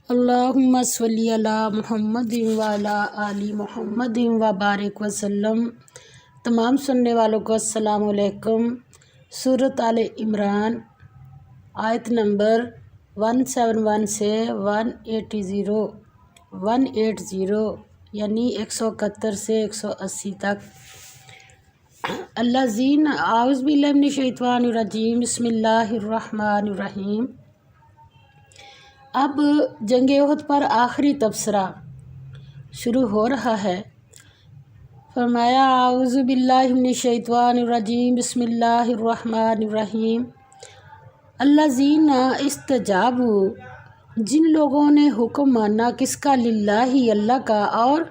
اللہم صلی علی محمد وعلی آل محمد وبارک وسلم۔ تمام سننے والوں کو السلام علیکم۔ سورۃ آل عمران آیت نمبر 171 سے 180 یعنی 171 سے 180 تک۔ الذین اعوذ باللہ من الشیطان الرجیم بسم اللہ الرحمن الرحیم۔ اب جنگ احد پر آخری تبصرہ شروع ہو رہا ہے۔ فرمایا اعوذ باللہ من الشیطان الرجیم بسم اللہ الرحمن الرحیم۔ الذین استجابوا، جن لوگوں نے حکم مانا کس کا؟ للہ اللہ کا، اور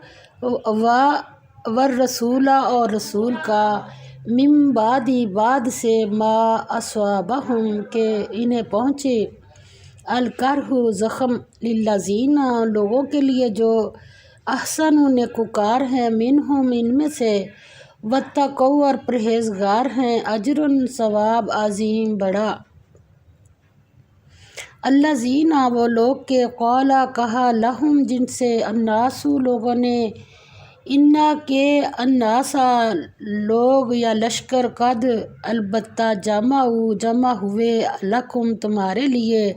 والرسول اور رسول کا، من بعد سے ما اصابہم کہ انہیں پہنچے، الکرہ زخم، للذین لوگوں کے لیے جو احسن نیکوکار ہیں، منہم ان میں سے، واتقوا اور پرہیزگار ہیں، اجر ثواب عظیم بڑا۔ الذین وہ لوگ کہ قال کہا، لہم جن سے، الناس لوگوں نے، انا کہ الناس لوگ یا لشکر، قد البتہ، جمع ہوئے، لکم تمہارے لیے،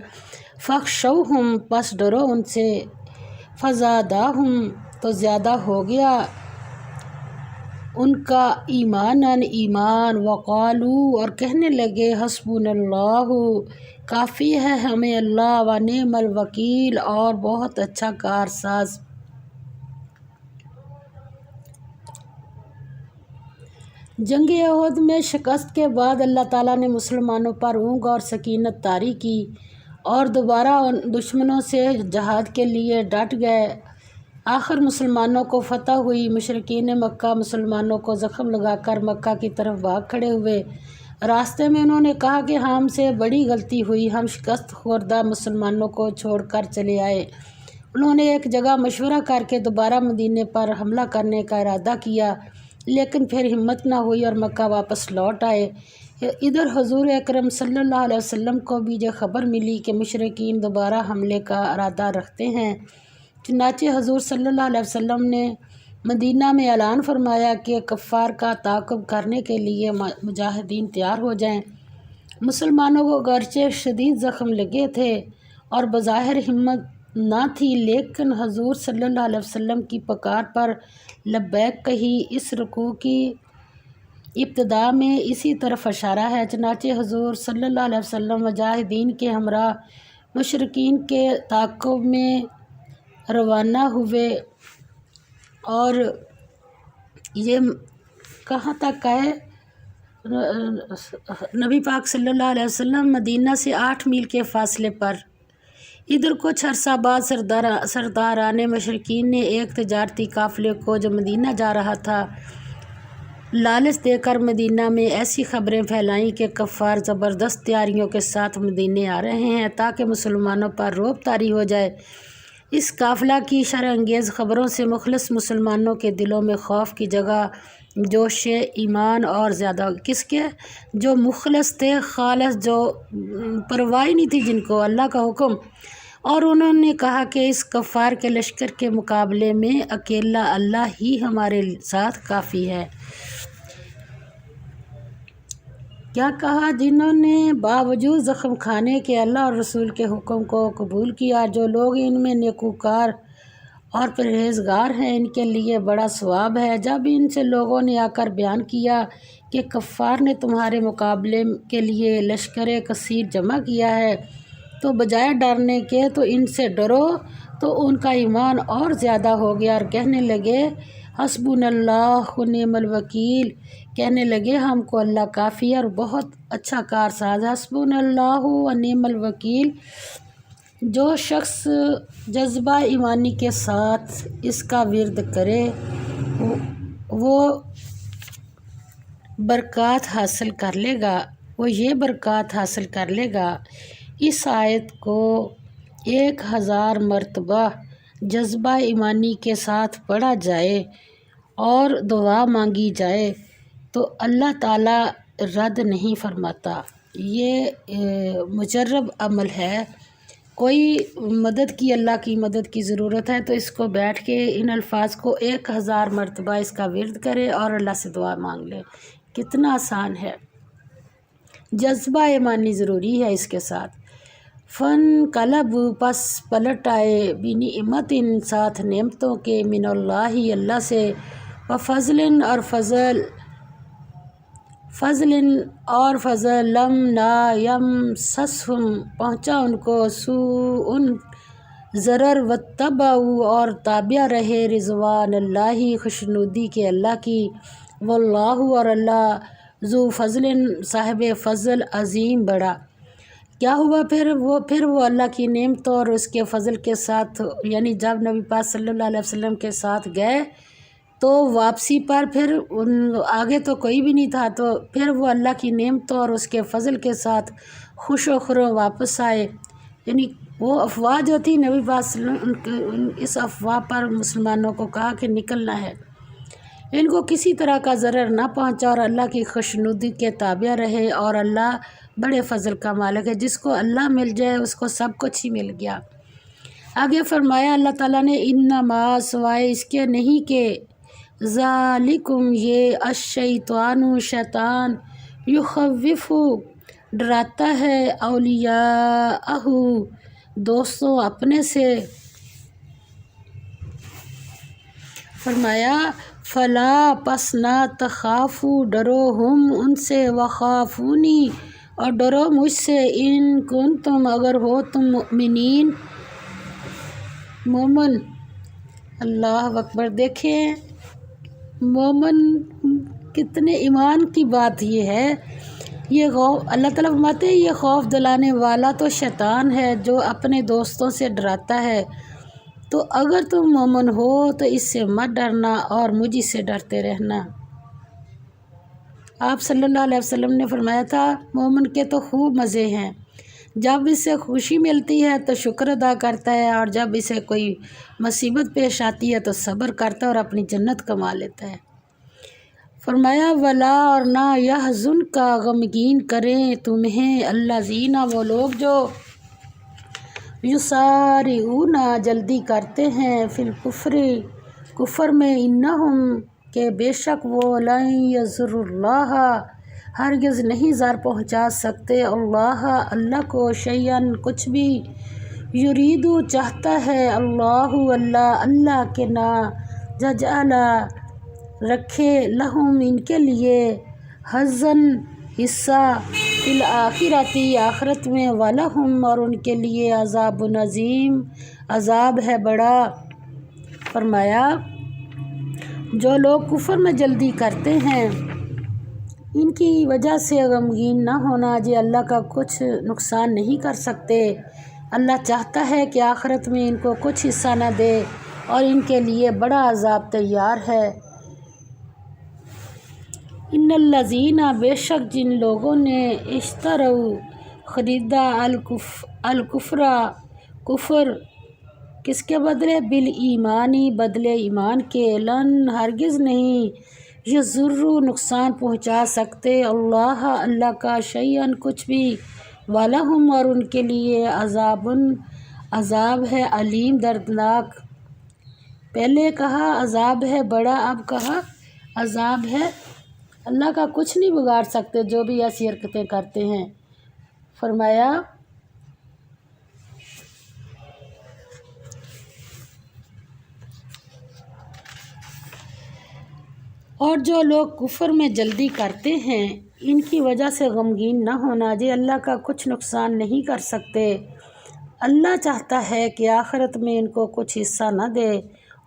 فاخشوہم پس ڈرو ان سے، فزادہم تو زیادہ ہو گیا ان کا ایمان، وقالو اور کہنے لگے، حسبنا اللہ کافی ہے ہمیں اللہ، ونعم الوکیل اور بہت اچھا کارساز۔ جنگ احد میں شکست کے بعد اللہ تعالیٰ نے مسلمانوں پر اونگ اور سکینت طاری کی اور دوبارہ دشمنوں سے جہاد کے لیے ڈٹ گئے۔ آخر مسلمانوں کو فتح ہوئی۔ مشرکین مکہ مسلمانوں کو زخم لگا کر مکہ کی طرف بھاگ کھڑے ہوئے۔ راستے میں انہوں نے کہا کہ ہم سے بڑی غلطی ہوئی، ہم شکست خوردہ مسلمانوں کو چھوڑ کر چلے آئے۔ انہوں نے ایک جگہ مشورہ کر کے دوبارہ مدینے پر حملہ کرنے کا ارادہ کیا، لیکن پھر ہمت نہ ہوئی اور مکہ واپس لوٹ آئے۔ ادھر حضور اکرم صلی اللہ علیہ وسلم کو بھی یہ خبر ملی کہ مشرکین دوبارہ حملے کا ارادہ رکھتے ہیں۔ چنانچہ حضور صلی اللہ علیہ وسلم نے مدینہ میں اعلان فرمایا کہ کفار کا تعاقب کرنے کے لیے مجاہدین تیار ہو جائیں۔ مسلمانوں کو گرچہ شدید زخم لگے تھے اور بظاہر ہمت نہ تھی، لیکن حضور صلی اللہ علیہ وسلم کی پکار پر لبیک کہی۔ اس رکوع کی ابتدا میں اسی طرف اشارہ ہے۔ چنانچہ حضور صلی اللہ علیہ وسلم مجاہدین کے ہمراہ مشرکین کے تعاقب میں روانہ ہوئے، اور یہ کہاں تک ہے؟ نبی پاک صلی اللہ علیہ وسلم مدینہ سے 8 میل کے فاصلے پر۔ ادھر کچھ عرصہ بعد سرداران مشرکین نے ایک تجارتی قافلے کو جو مدینہ جا رہا تھا لالچ دے کر مدینہ میں ایسی خبریں پھیلائیں کہ کفار زبردست تیاریوں کے ساتھ مدینے آ رہے ہیں تاکہ مسلمانوں پر رعب طاری ہو جائے۔ اس قافلہ کی شر انگیز خبروں سے مخلص مسلمانوں کے دلوں میں خوف کی جگہ جوش ایمان اور زیادہ، کس کے؟ جو مخلص تھے، خالص، جو پرواہ نہیں تھی جن کو اللہ کا حکم، اور انہوں نے کہا کہ اس کفار کے لشکر کے مقابلے میں اکیلا اللہ ہی ہمارے ساتھ کافی ہے۔ کیا کہا؟ جنہوں نے باوجود زخم کھانے کے اللہ اور رسول کے حکم کو قبول کیا، جو لوگ ان میں نیکوکار اور پرہیزگار ہیں ان کے لیے بڑا ثواب ہے۔ جب ان سے لوگوں نے آ کر بیان کیا کہ کفار نے تمہارے مقابلے کے لیے لشکر کثیر جمع کیا ہے، تو بجائے ڈرنے کے تو ان سے ڈرو، تو ان کا ایمان اور زیادہ ہو گیا اور کہنے لگے، حسبنا اللہ ونعم الوکیل، کہنے لگے ہم کو اللہ کافی ہے اور بہت اچھا کارساز۔ حسبنا اللہ ونعم الوکیل۔ جو شخص جذبہ ایمانی کے ساتھ اس کا ورد کرے وہ برکات حاصل کر لے گا، وہ یہ برکات حاصل کر لے گا۔ اس آیت کو 1000 مرتبہ جذبہ ایمانی کے ساتھ پڑھا جائے اور دعا مانگی جائے تو اللہ تعالیٰ رد نہیں فرماتا۔ یہ مجرب عمل ہے، کوئی مدد کی اللہ کی مدد کی ضرورت ہے تو اس کو بیٹھ کے ان الفاظ کو 1000 مرتبہ اس کا ورد کرے اور اللہ سے دعا مانگ لے۔ کتنا آسان ہے، جذبہ ایمانی ضروری ہے اس کے ساتھ۔ فن قلب پس پلٹ آئے بنعمت ساتھ نعمتوں کے من اللہ اللہ سے، و فضل اور فضل لم لا یمسسہم پہنچا ان کو سوء ضرر واتبعوا اور تابع رہے رضوان اللہ خوشنودی کے اللہ کی، واللہ اور اللہ ذو فضل صاحب فضل عظیم بڑا۔ کیا ہوا پھر وہ اللہ کی نعمتوں اور اس کے فضل کے ساتھ، یعنی جب نبی پاک صلی اللہ علیہ وسلم کے ساتھ گئے تو واپسی پر پھر آگے تو کوئی بھی نہیں تھا، تو پھر وہ اللہ کی نعمتوں اور اس کے فضل کے ساتھ خوش و خرم واپس آئے۔ یعنی وہ افواہ جو تھی نبی پاک صلی اللہ علیہ وسلم اس افواہ پر مسلمانوں کو کہا کہ نکلنا ہے، ان کو کسی طرح کا ضرر نہ پہنچا اور اللہ کی خوشنودی کے تابع رہے، اور اللہ بڑے فضل کا مالک ہے، جس کو اللہ مل جائے اس کو سب کچھ ہی مل گیا۔ آگے فرمایا اللہ تعالیٰ نے انما سوائے اس کے نہیں کہ ذالکم یہ الشیطان شیطان یخوف ڈراتا ہے اولیاءہ دوستوں اپنے سے، فرمایا فلا پس نہ تخافو ڈرو ہم ان سے، وخافونی اور ڈرو مجھ سے، ان کنتم اگر ہو تم مؤمنین مومن۔ اللہ اکبر، دیکھیں مومن کتنے ایمان کی بات یہ ہے۔ یہ اللہ تعالیٰ فرماتے ہیں یہ خوف دلانے والا تو شیطان ہے جو اپنے دوستوں سے ڈراتا ہے، تو اگر تم مومن ہو تو اس سے مت ڈرنا اور مجھ سے ڈرتے رہنا۔ آپ صلی اللہ علیہ وسلم نے فرمایا تھا مومن کے تو خوب مزے ہیں، جب اسے خوشی ملتی ہے تو شکر ادا کرتا ہے، اور جب اسے کوئی مصیبت پیش آتی ہے تو صبر کرتا ہے اور اپنی جنت کما لیتا ہے۔ فرمایا ولا اور نہ یحزن کا غمگین کریں تمہیں الذین وہ لوگ جو یسارعون جلدی کرتے ہیں فی الکفر کفر میں، انہم کہ بے شک وہ لن یضروا اللہ ہرگز نہیں ضر پہنچا سکتے اللہ اللہ کو شیئا کچھ بھی، یریدو چاہتا ہے اللہ اللہ کے نہ جعل رکھے لہم ان کے لیے حظاً حصہ فی الآخرۃ آخرت میں، ولہم اور ان کے لیے عذاب عظیم عذاب ہے بڑا۔ فرمایا جو لوگ کفر میں جلدی کرتے ہیں ان کی وجہ سے غمگین نہ ہونا جی، اللہ کا کچھ نقصان نہیں کر سکتے، اللہ چاہتا ہے کہ آخرت میں ان کو کچھ حصہ نہ دے اور ان کے لیے بڑا عذاب تیار ہے۔ ان الذین بے شک جن لوگوں نے اشتروا خریدا الکفر کفر کس کے بدلے، بالایمانی بدلے ایمان کے، لن ہرگز نہیں یضروا نقصان پہنچا سکتے اللہ اللہ کا شیئا کچھ بھی، ولہم اور ان کے لیے عذاب ہے علیم دردناک۔ پہلے کہا عذاب ہے بڑا، اب کہا عذاب ہے، اللہ کا کچھ نہیں بگاڑ سکتے جو بھی ایسی حرکتیں کرتے ہیں۔ فرمایا اور جو لوگ کفر میں جلدی کرتے ہیں ان کی وجہ سے غمگین نہ ہونا جی، اللہ کا کچھ نقصان نہیں کر سکتے، اللہ چاہتا ہے کہ آخرت میں ان کو کچھ حصہ نہ دے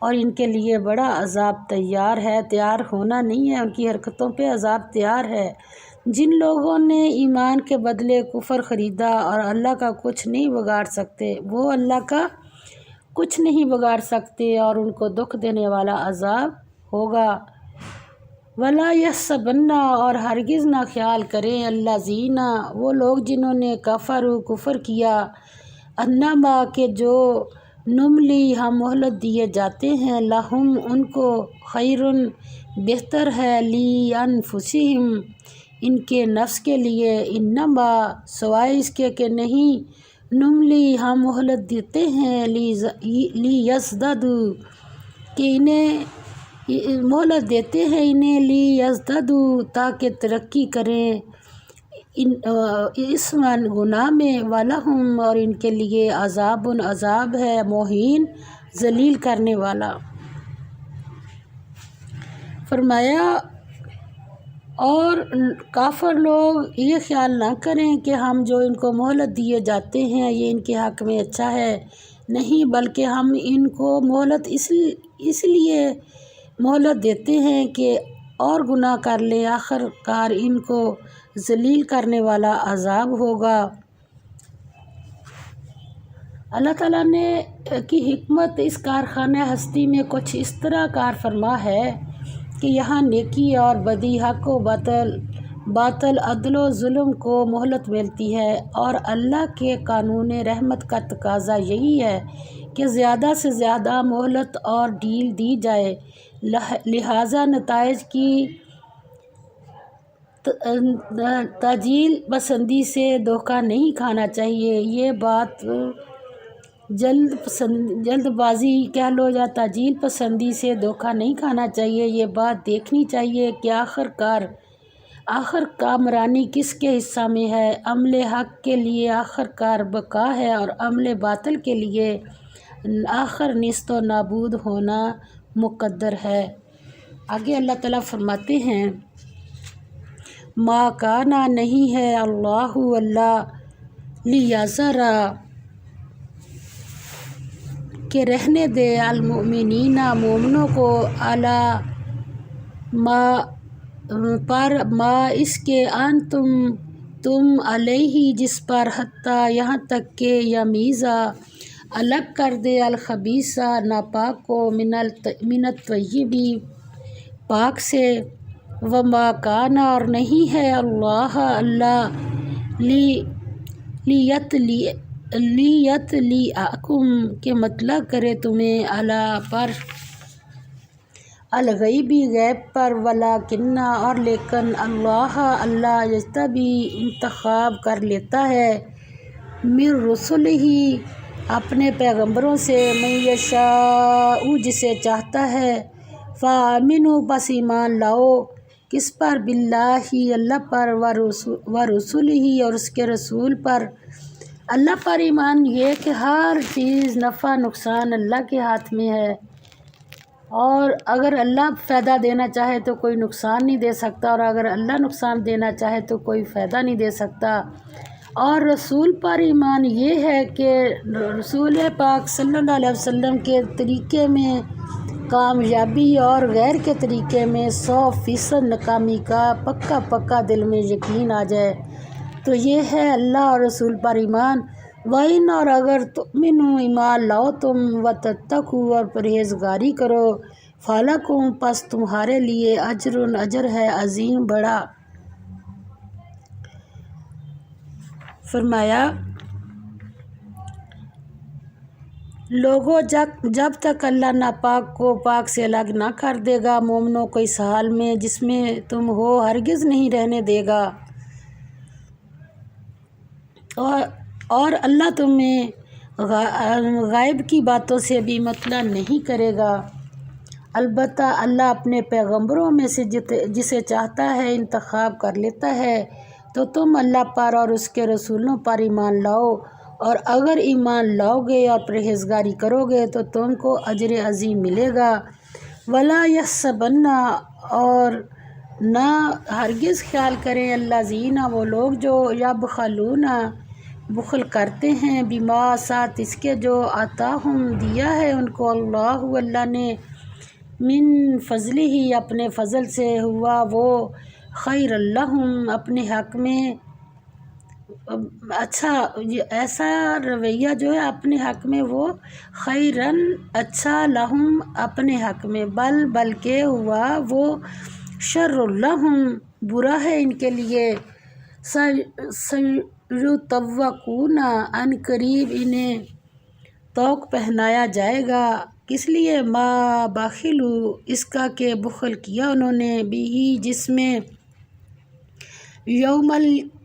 اور ان کے لیے بڑا عذاب تیار ہے، تیار ہونا نہیں ہے، ان کی حرکتوں پہ عذاب تیار ہے۔ جن لوگوں نے ایمان کے بدلے کفر خریدا اور اللہ کا کچھ نہیں بگاڑ سکتے، وہ اللہ کا کچھ نہیں بگاڑ سکتے اور ان کو دکھ دینے والا عذاب ہوگا۔ ولا یحسبن اور ہرگز نہ خیال کریں الذین وہ لوگ جنہوں نے کفر کیا، انما کہ جو نملی ہم مہلت دیے جاتے ہیں، لہم ان کو خیرن بہتر ہے، لی انفسہم ان کے نفس کے لیے، انما سوائے اس کے کہ نہیں نملی ہم مہلت دیتے ہیں، لی یزدادو کہ انہیں مہلت دیتے ہیں انہیں، لی یزدادو تاکہ ترقی کریں، اسماً گناہ میں، ولہم اور ان کے لیے عذاب ہے، مہین ذلیل کرنے والا۔ فرمایا اور کافر لوگ یہ خیال نہ کریں کہ ہم جو ان کو مہلت دیے جاتے ہیں یہ ان کے حق میں اچھا ہے، نہیں بلکہ ہم ان کو مہلت اس لیے مہلت دیتے ہیں کہ اور گناہ کر لیں، آخر کار ان کو ذلیل کرنے والا عذاب ہوگا۔ اللہ تعالیٰ نے کی حکمت اس کارخانہ ہستی میں کچھ اس طرح کار فرما ہے کہ یہاں نیکی اور بدی، حق و باطل، عدل و ظلم کو مہلت ملتی ہے، اور اللہ کے قانون رحمت کا تقاضا یہی ہے کہ زیادہ سے زیادہ مہلت اور ڈھیل دی جائے، لہٰذا نتائج کی تعجیل پسندی سے دھوکہ نہیں کھانا چاہیے۔ یہ بات جلد بازی کہہ لو یا تعجیل پسندی سے دھوکہ نہیں کھانا چاہیے، یہ بات دیکھنی چاہیے کہ آخر کامرانی کس کے حصہ میں ہے۔ عمل حق کے لیے آخر کار بقا ہے اور عمل باطل کے لیے آخر نیست و نابود ہونا مقدر ہے۔ آگے اللہ تعالیٰ فرماتے ہیں ما کانا نہیں ہے اللہ لیذرا کہ رہنے دے المؤمنین مومنوں کو علی ما اس کے تم علیہ جس پر حتیٰ یہاں تک کہ یمیزا الگ کر دے الخبیثہ ناپاک کو من الطیب پاک سے، وما کان اور نہیں ہے اللہ لیطلعکم کہ مطلع کرے تمہیں پر الغیبی غیب پر، ولیکن اور لیکن اللہ یجتبی انتخاب کر لیتا ہے، من رسلہ اپنے پیغمبروں سے، من یشاء جسے چاہتا ہے، فآمنوا بس ایمان لاؤ کس پر، باللہ اللہ پر، ورسلہ اور اس کے رسول پر۔ اللہ پر ایمان یہ کہ ہر چیز نفع نقصان اللہ کے ہاتھ میں ہے، اور اگر اللہ فائدہ دینا چاہے تو کوئی نقصان نہیں دے سکتا، اور اگر اللہ نقصان دینا چاہے تو کوئی فائدہ نہیں دے سکتا۔ اور رسول پر ایمان یہ ہے کہ رسول پاک صلی اللہ علیہ وسلم کے طریقے میں کامیابی اور غیر کے طریقے میں 100% ناکامی کا پکا دل میں یقین آ جائے، تو یہ ہے اللہ اور رسول پر ایمان۔ وَإِنْ اور اگر تؤمنوا ایمان لاؤ تم، وَتَتَّقُوا اور پرہیزگاری کرو، فَلَكُمْ پس تمہارے لیے اجر ہے عظیم بڑا۔ فرمایا لوگوں جب تک اللہ ناپاک کو پاک سے الگ نہ کر دے گا، مومنوں کو اس حال میں جس میں تم ہو ہرگز نہیں رہنے دے گا، اور اللہ تمہیں غائب کی باتوں سے بھی مطلع نہیں کرے گا۔ البتہ اللہ اپنے پیغمبروں میں سے جسے چاہتا ہے انتخاب کر لیتا ہے، تو تم اللہ پر اور اس کے رسولوں پر ایمان لاؤ، اور اگر ایمان لاؤ گے اور پرہیزگاری کرو گے تو تم کو اجر عظیم ملے گا۔ ولا یحسبن اور نہ ہرگز خیال کریں الذین وہ لوگ جو یبخلون بخل کرتے ہیں، بما ساتھ اس کے جو آتاہم دیا ہے ان کو اللہ نے، من فضلہ اپنے فضل سے، ہوا وہ خیر لہم اپنے حق میں اچھا، ایسا رویہ جو ہے اپنے حق میں وہ خیرن اچھا، لہم اپنے حق میں، بلکہ ہوا وہ شر لہم برا ہے ان کے لیے، سیطوقون ان قریب انہیں طوق پہنایا جائے گا، کس لیے، ما بخلوا اس کا کہ بخل کیا انہوں نے، بھی جس میں، یوم